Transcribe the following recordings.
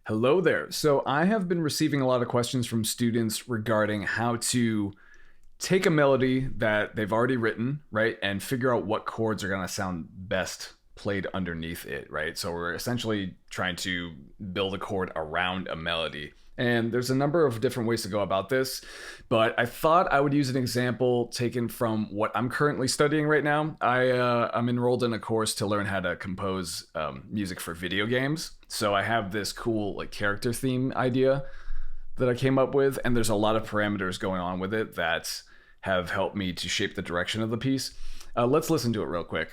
Hello there. So I have been receiving a lot of questions from students regarding how to take a melody that they've already written, right, and figure out what chords are going to sound best played underneath it, right? So we're essentially trying to build a chord around a melody. And there's a number of different ways to go about this, but I thought I would use an example taken from what I'm currently studying right now. I'm enrolled in a course to learn how to compose music for video games. So I have this cool like character theme idea that I came up with, and there's a lot of parameters going on with it that have helped me to shape the direction of the piece. Let's listen to it real quick.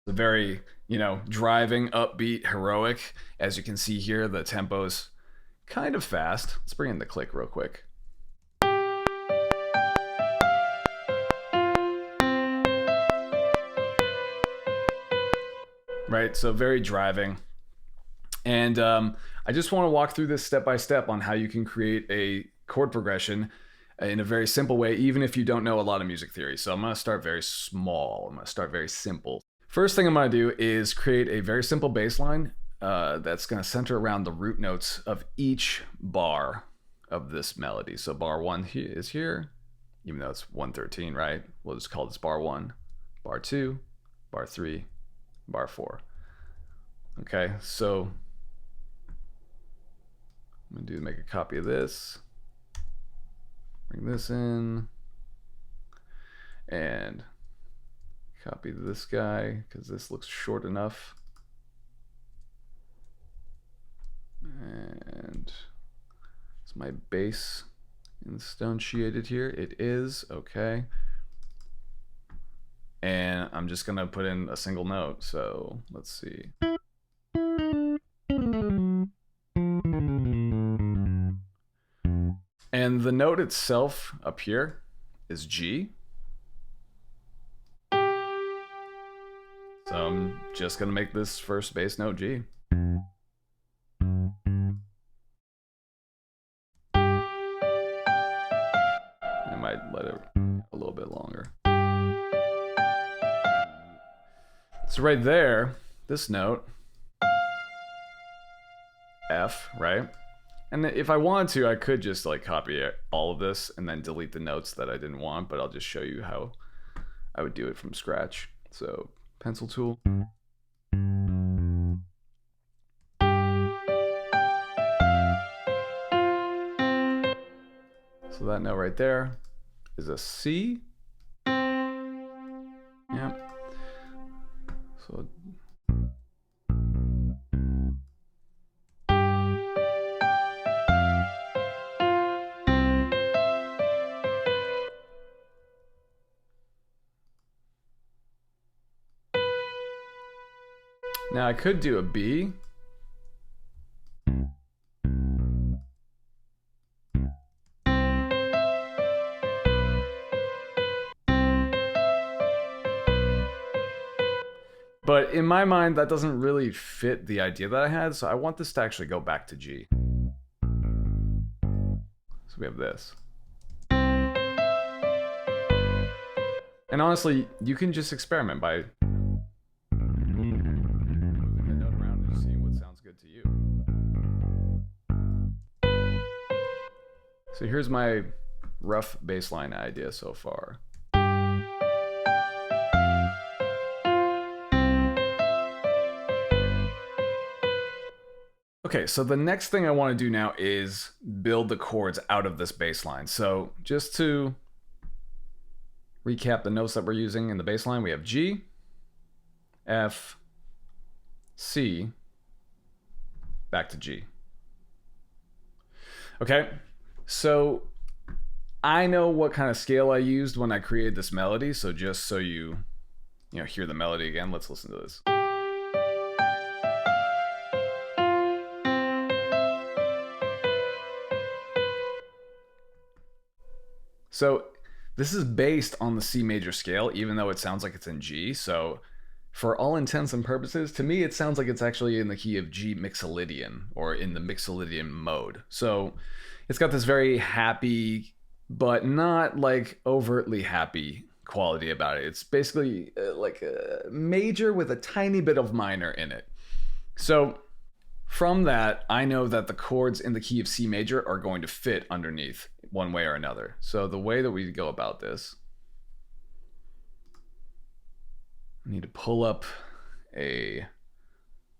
The very, driving, upbeat, heroic. As you can see here, the tempo's kind of fast. Let's bring in the click real quick. Right, so very driving. And I just want to walk through this step by step on how you can create a chord progression in a very simple way, even if you don't know a lot of music theory. So I'm going to start very small. I'm going to start very simple. First thing I'm going to do is create a very simple bass line that's going to center around the root notes of each bar of this melody. So bar 1 is here, even though it's 113, right? We'll just call this bar 1, bar 2, bar 3, bar 4. Okay, so I'm going to make a copy of this, bring this in, and copy this guy because this looks short enough. And is my bass instantiated here? It is. Okay. And I'm just gonna put in a single note. So let's see. And the note itself up here is G. So I'm just gonna make this first bass note G. I might let it a little bit longer. So right there, this note, F, right? And if I wanted to, I could just like copy all of this and then delete the notes that I didn't want, but I'll just show you how I would do it from scratch. So pencil tool. So that note right there is a C. Yeah. So now I could do a B. But in my mind, that doesn't really fit the idea that I had, so I want this to actually go back to G. So we have this. And honestly, you can just experiment by moving the note around and seeing what sounds good to you. So here's my rough bass line idea so far. Okay, so the next thing I want to do now is build the chords out of this bass line. So just to recap the notes that we're using in the bass line, we have G, F, C, back to G. Okay, so I know what kind of scale I used when I created this melody, so just so you hear the melody again, let's listen to this. So this is based on the C major scale, even though it sounds like it's in G. So for all intents and purposes, to me, it sounds like it's actually in the key of G Mixolydian, or in the Mixolydian mode. So it's got this very happy but not like overtly happy quality about it. It's basically like a major with a tiny bit of minor in it. So from that, I know that the chords in the key of C major are going to fit underneath one way or another. So the way that we go about this, I need to pull up a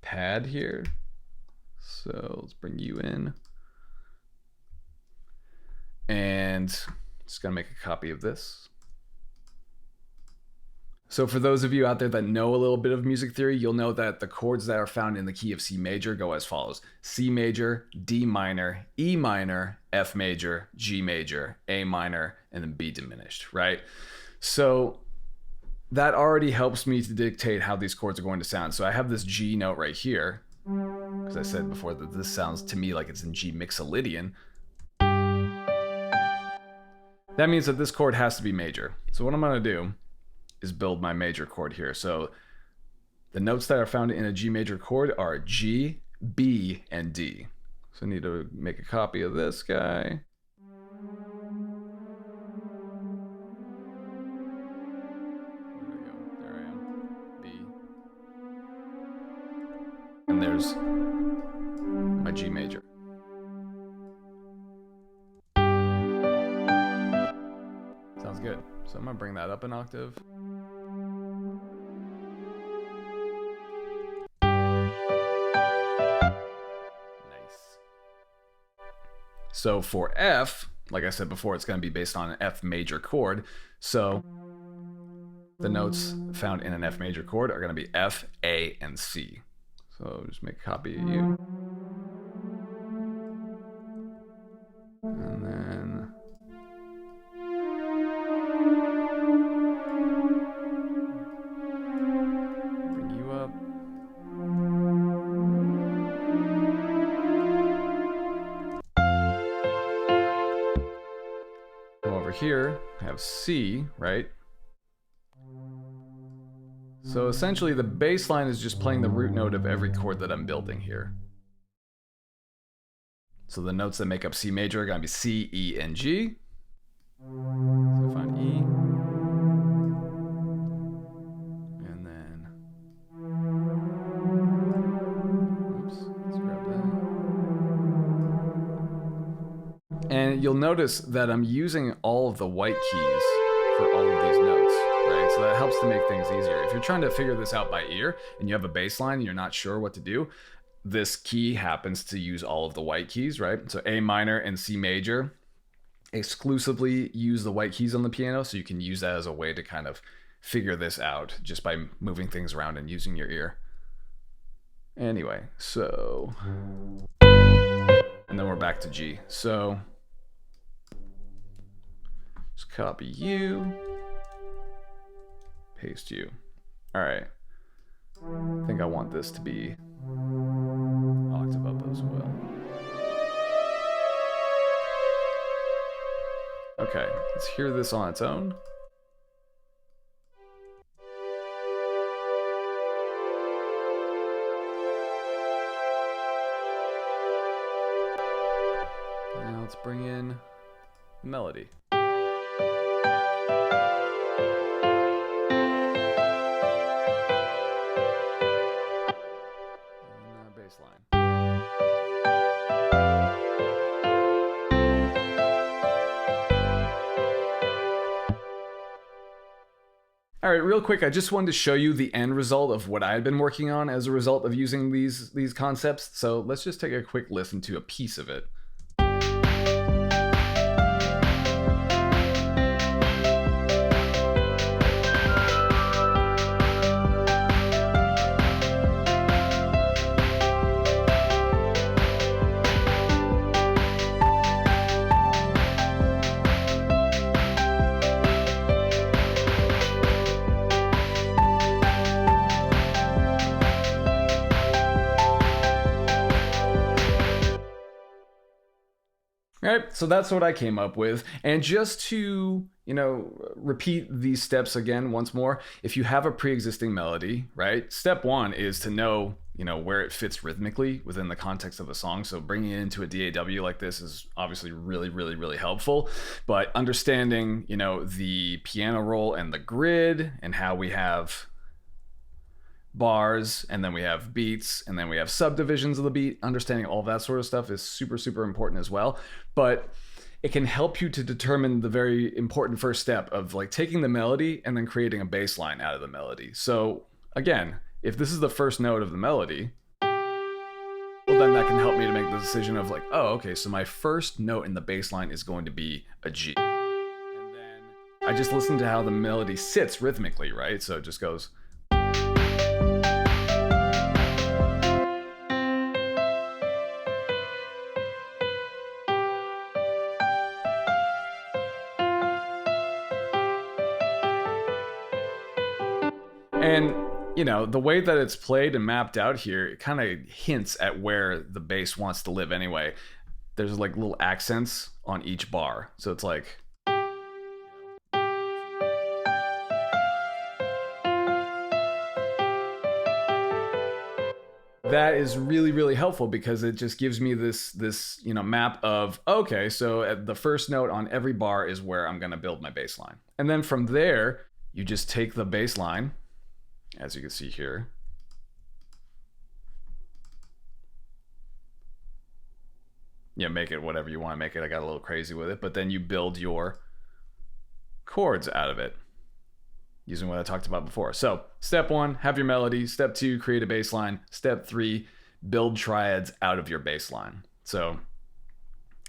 pad here. So let's bring you in. And just gonna make a copy of this. So for those of you out there that know a little bit of music theory, you'll know that the chords that are found in the key of C major go as follows: C major, D minor, E minor, F major, G major, A minor, and then B diminished, right? So that already helps me to dictate how these chords are going to sound. So I have this G note right here, because I said before that this sounds to me like it's in G mixolydian. That means that this chord has to be major. So what I'm gonna do is build my major chord here. So the notes that are found in a G major chord are G, B, and D. So I need to make a copy of this guy. There I am. B. And there's my G major. Sounds good. So I'm gonna bring that up an octave. So for F, like I said before, it's going to be based on an F major chord. So the notes found in an F major chord are going to be F, A, and C. So just make a copy of you. And then bring you up. Here I have C, right? So essentially the bass line is just playing the root note of every chord that I'm building here. So the notes that make up C major are going to be C, E, and G. So find E. And then, oops, let's grab that. And you'll notice that I'm using all of the white keys for all of these notes, right? So that helps to make things easier. If you're trying to figure this out by ear and you have a bass line and you're not sure what to do, this key happens to use all of the white keys, right? So A minor and C major exclusively use the white keys on the piano, so you can use that as a way to kind of figure this out just by moving things around and using your ear. Anyway, so... and then we're back to G. So... just copy you, paste you. All right. I think I want this to be octave up as well. Okay, let's hear this on its own. Now let's bring in the melody. All right, real quick, I just wanted to show you the end result of what I had been working on as a result of using these concepts. So let's just take a quick listen to a piece of it. All right, so that's what I came up with. And just to, repeat these steps again once more, if you have a pre-existing melody, right? Step one is to know where it fits rhythmically within the context of a song. So bringing it into a DAW like this is obviously really, really, really helpful. But understanding, the piano roll and the grid and how we have bars and then we have beats and then we have subdivisions of the beat, understanding all that sort of stuff is super, super important as well. But it can help you to determine the very important first step of like taking the melody and then creating a bass line out of the melody. So again, if this is the first note of the melody, well, then that can help me to make the decision of like, oh, okay, so my first note in the bass line is going to be a G. And then I just listen to how the melody sits rhythmically, right? So it just goes. And, the way that it's played and mapped out here, it kind of hints at where the bass wants to live anyway. There's like little accents on each bar. So it's like. That is really, really helpful because it just gives me this map of, okay, so at the first note on every bar is where I'm going to build my bass line. And then from there, you just take the bass line, as you can see here. Make it whatever you want to make it. I got a little crazy with it, but then you build your chords out of it using what I talked about before. So step 1, have your melody. Step 2, create a bass line. Step 3, build triads out of your bass line. So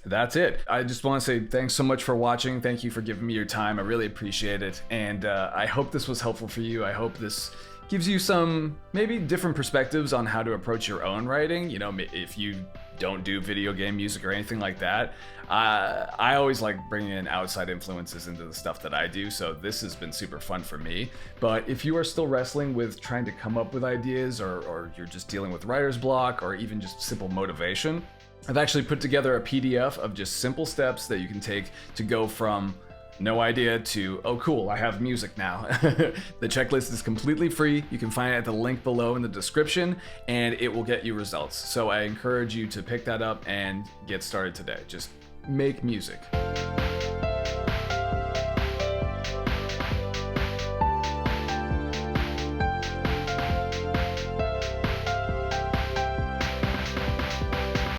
that's it. I just want to say thanks so much for watching. Thank you for giving me your time. I really appreciate it. And I hope this was helpful for you. I hope this gives you some maybe different perspectives on how to approach your own writing. If you don't do video game music or anything like that, I always like bringing in outside influences into the stuff that I do. So this has been super fun for me. But if you are still wrestling with trying to come up with ideas, or you're just dealing with writer's block, or even just simple motivation, I've actually put together a PDF of just simple steps that you can take to go from no idea to, oh cool, I have music now. The checklist is completely free. You can find it at the link below in the description, and it will get you results. So I encourage you to pick that up and get started today. Just make music.